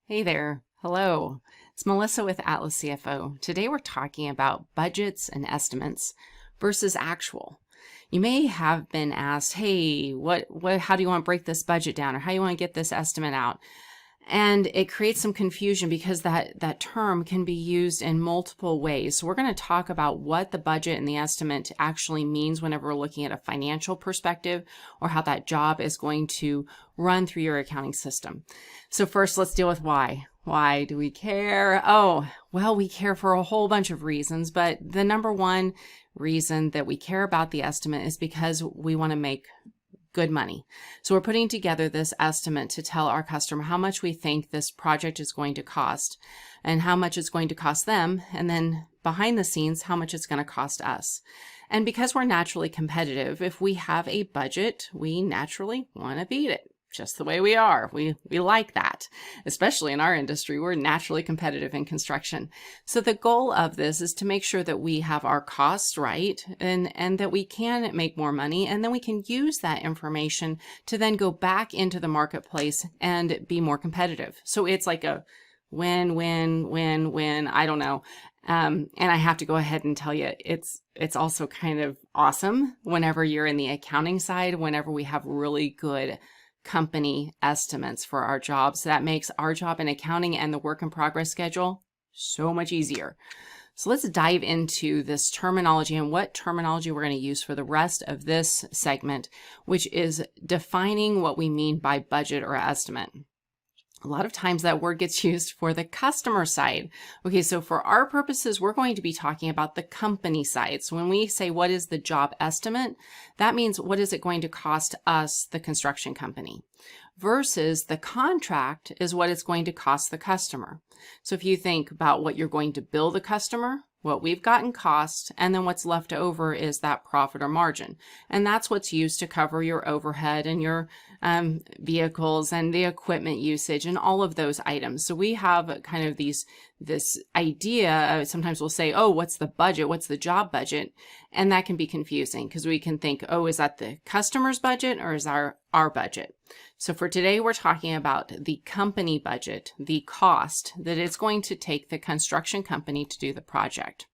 Hey there. Hello. It's Melissa with Atlas CFO. Today we're talking about budgets and estimates versus actual. You may have been asked, hey, how do you want to break this budget down, or how do you want to get this estimate out? And it creates some confusion because that term can be used in multiple ways. So we're going to talk about what the budget and the estimate actually means whenever we're looking at a financial perspective, or how that job is going to run through your accounting system. So first, let's deal with why. Why do we care? Oh, well, we care for a whole bunch of reasons, but the number one reason that we care about the estimate is because we want to make good money. So we're putting together this estimate to tell our customer how much we think this project is going to cost and how much it's going to cost them, and then behind the scenes, how much it's going to cost us. And because we're naturally competitive, if we have a budget, we naturally want to beat it. Just the way we are. We like that, especially in our industry. We're naturally competitive in construction. So the goal of this is to make sure that we have our costs right, and that we can make more money, and then we can use that information to then go back into the marketplace and be more competitive. So it's like a win, win, win, win. I don't know. And I have to go ahead and tell you, it's also kind of awesome whenever you're in the accounting side, whenever we have really good company estimates for our jobs. That makes our job in accounting and the work in progress schedule so much easier. So let's dive into this terminology and what terminology we're going to use for the rest of this segment, which is defining what we mean by budget or estimate. A lot of times that word gets used for the customer side. Okay, so for our purposes, we're going to be talking about the company side. So when we say what is the job estimate, that means what is it going to cost us, the construction company, versus the contract is what it's going to cost the customer. So if you think about what you're going to bill the customer, what we've got in cost, and then what's left over is that profit or margin. And that's what's used to cover your overhead and your vehicles and the equipment usage and all of those items. So we have kind of this idea, sometimes we'll say, oh, what's the budget? What's the job budget? And that can be confusing because we can think, oh, is that the customer's budget or is our budget? So for today, we're talking about the company budget, the cost that it's going to take the construction company to do the project.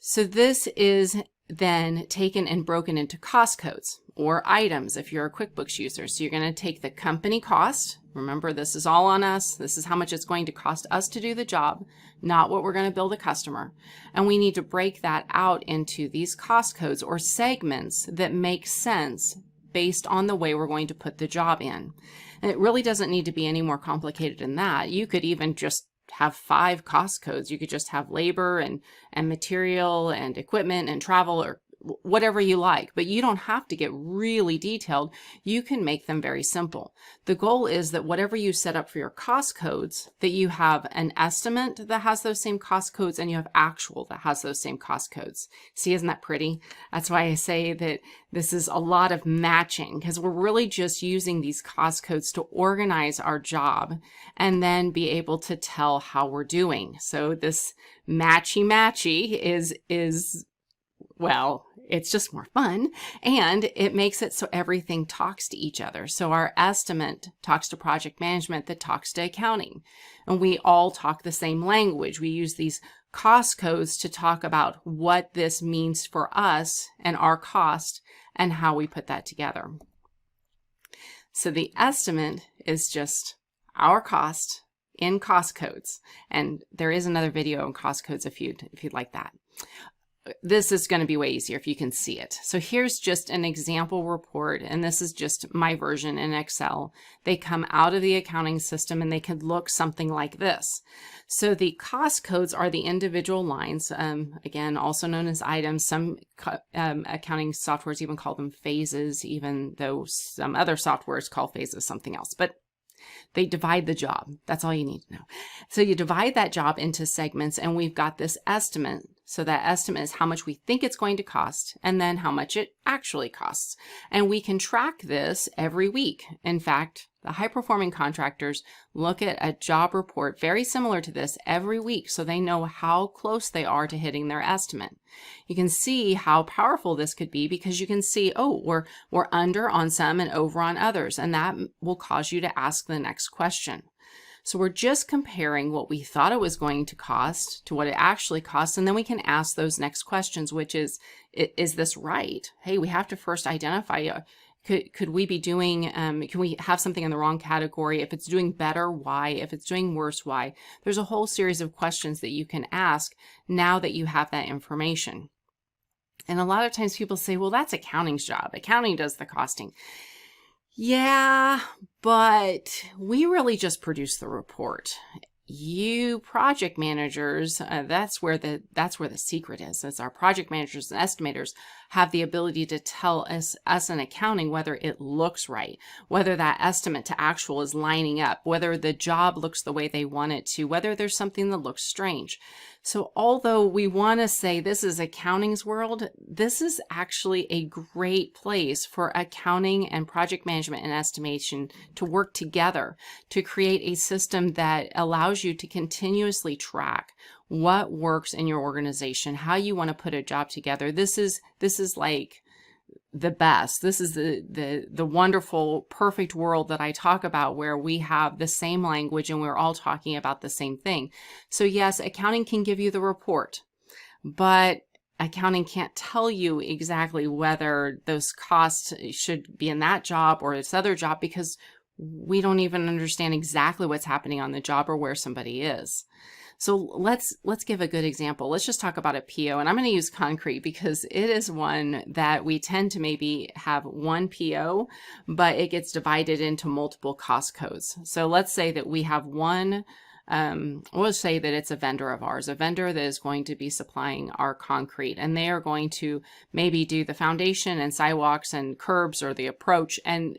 So this is then taken and broken into cost codes or items if you're a QuickBooks user. So you're going to take the company cost. Remember, this is all on us. This is how much it's going to cost us to do the job, not what we're going to bill the customer. And we need to break that out into these cost codes or segments that make sense based on the way we're going to put the job in. And it really doesn't need to be any more complicated than that. You could even just have 5 cost codes. You could just have labor and material and equipment and travel, or whatever you like, but you don't have to get really detailed. You can make them very simple. The goal is that whatever you set up for your cost codes, that you have an estimate that has those same cost codes and you have actual that has those same cost codes. See, isn't that pretty? That's why I say that this is a lot of matching, because we're really just using these cost codes to organize our job and then be able to tell how we're doing. So this matchy is well, it's just more fun, and it makes it so everything talks to each other. So our estimate talks to project management that talks to accounting, and we all talk the same language. We use these cost codes to talk about what this means for us and our cost and how we put that together. So the estimate is just our cost in cost codes, and there is another video on cost codes if you'd like that. This is going to be way easier if you can see it. So here's just an example report, and this is just my version in Excel. They come out of the accounting system and they could look something like this. So the cost codes are the individual lines, again, also known as items. Some accounting softwares even call them phases, even though some other softwares call phases something else. But they divide the job. That's all you need to know. So you divide that job into segments, and we've got this estimate. So that estimate is how much we think it's going to cost and then how much it actually costs. And we can track this every week. In fact, the high-performing contractors look at a job report very similar to this every week so they know how close they are to hitting their estimate. You can see how powerful this could be because you can see, oh, we're under on some and over on others, and that will cause you to ask the next question. So we're just comparing what we thought it was going to cost to what it actually costs. And then we can ask those next questions, which is this right? Hey, we have to first identify, could we be doing, can we have something in the wrong category? If it's doing better, why? If it's doing worse, why? There's a whole series of questions that you can ask now that you have that information. And a lot of times people say, well, that's accounting's job. Accounting does the costing. Yeah, but we really just produce the report. You project managers, that's where the secret is. It's our project managers and estimators have the ability to tell us in accounting whether it looks right, whether that estimate to actual is lining up, whether the job looks the way they want it to, whether there's something that looks strange. So although we want to say this is accounting's world, this is actually a great place for accounting and project management and estimation to work together to create a system that allows you to continuously track what works in your organization, how you want to put a job together. This is like the best. This is the wonderful, perfect world that I talk about, where we have the same language and we're all talking about the same thing. So yes, accounting can give you the report, but accounting can't tell you exactly whether those costs should be in that job or this other job, because we don't even understand exactly what's happening on the job or where somebody is. So let's give a good example. Let's just talk about a PO, and I'm going to use concrete because it is one that we tend to maybe have one PO, but it gets divided into multiple cost codes. So let's say that we have one, we'll say that it's a vendor of ours, a vendor that is going to be supplying our concrete, and they are going to maybe do the foundation and sidewalks and curbs or the approach, and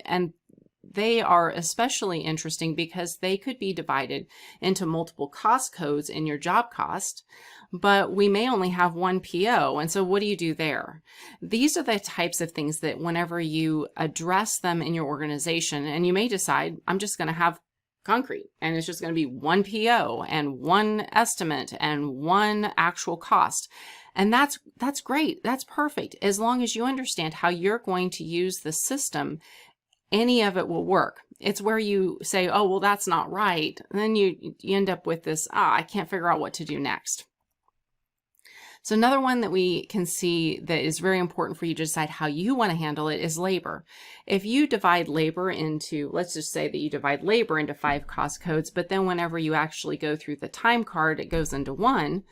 they are especially interesting because they could be divided into multiple cost codes in your job cost, but we may only have one PO. And so what do you do there? These are the types of things that whenever you address them in your organization, and you may decide, I'm just going to have concrete and it's just going to be one PO and one estimate and one actual cost. And that's great. That's perfect. As long as you understand how you're going to use the system, any of it will work. It's where you say, oh, well, that's not right. And then you end up with this, I can't figure out what to do next. So another one that we can see that is very important for you to decide how you want to handle it is labor. If you divide labor into, let's just say that you divide labor into 5 cost codes, but then whenever you actually go through the time card, it goes into 1.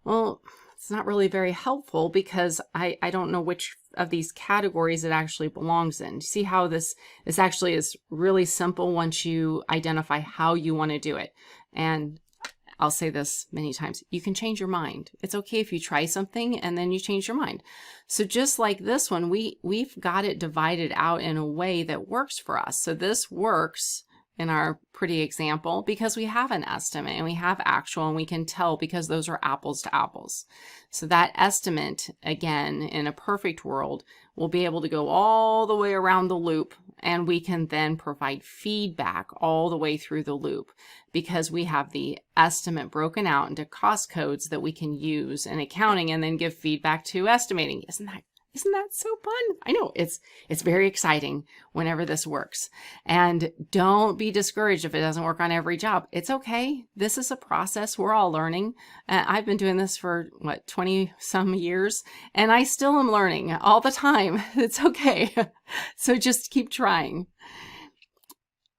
Well, it's not really very helpful because I don't know which of these categories it actually belongs in. See how this actually is really simple once you identify how you want to do it. And I'll say this many times, you can change your mind. It's okay if you try something and then you change your mind. So just like this one, we've got it divided out in a way that works for us. So this works in our pretty example because we have an estimate and we have actual, and we can tell because those are apples to apples. So that estimate, again, in a perfect world, will be able to go all the way around the loop, and we can then provide feedback all the way through the loop because we have the estimate broken out into cost codes that we can use in accounting and then give feedback to estimating. Isn't that so fun? I know it's very exciting whenever this works. And don't be discouraged if it doesn't work on every job. It's okay. This is a process. We're all learning. I've been doing this for 20 some years, and I still am learning all the time. It's okay. So just keep trying.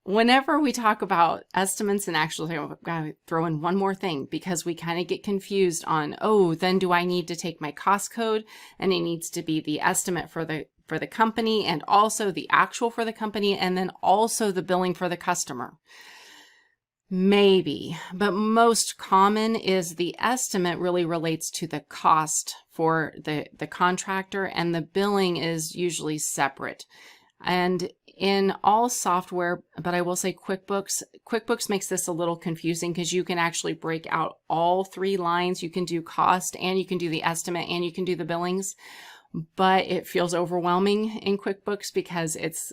Whenever we talk about estimates and actual, I've got to throw in one more thing because we kind of get confused on, oh, then do I need to take my cost code and it needs to be the estimate for the company and also the actual for the company and then also the billing for the customer. Maybe, but most common is the estimate really relates to the cost for the contractor, and the billing is usually separate. And in all software, but I will say QuickBooks makes this a little confusing because you can actually break out all 3 lines. You can do cost and you can do the estimate and you can do the billings, but it feels overwhelming in QuickBooks because it's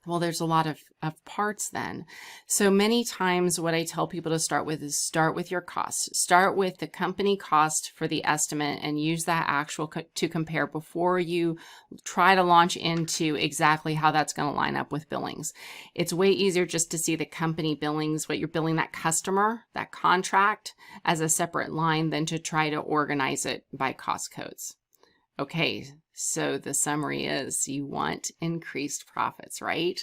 Well, there's a lot of parts then. So many times what I tell people to start with is start with your costs. Start with the company cost for the estimate and use that actual to compare before you try to launch into exactly how that's going to line up with billings. It's way easier just to see the company billings, what you're billing that customer, that contract, as a separate line than to try to organize it by cost codes. Okay, so the summary is you want increased profits, right?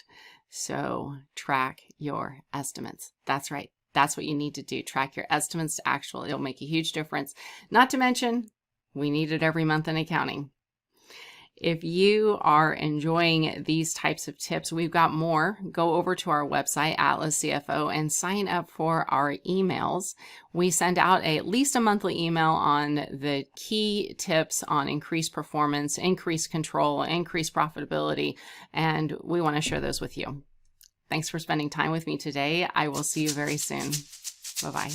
So track your estimates. That's right. That's what you need to do. Track your estimates to actual. It'll make a huge difference. Not to mention, we need it every month in accounting. If you are enjoying these types of tips, we've got more. Go over to our website, Atlas CFO, and sign up for our emails. We send out at least a monthly email on the key tips on increased performance, increased control, increased profitability, and we want to share those with you. Thanks for spending time with me today. I will see you very soon. Bye-bye.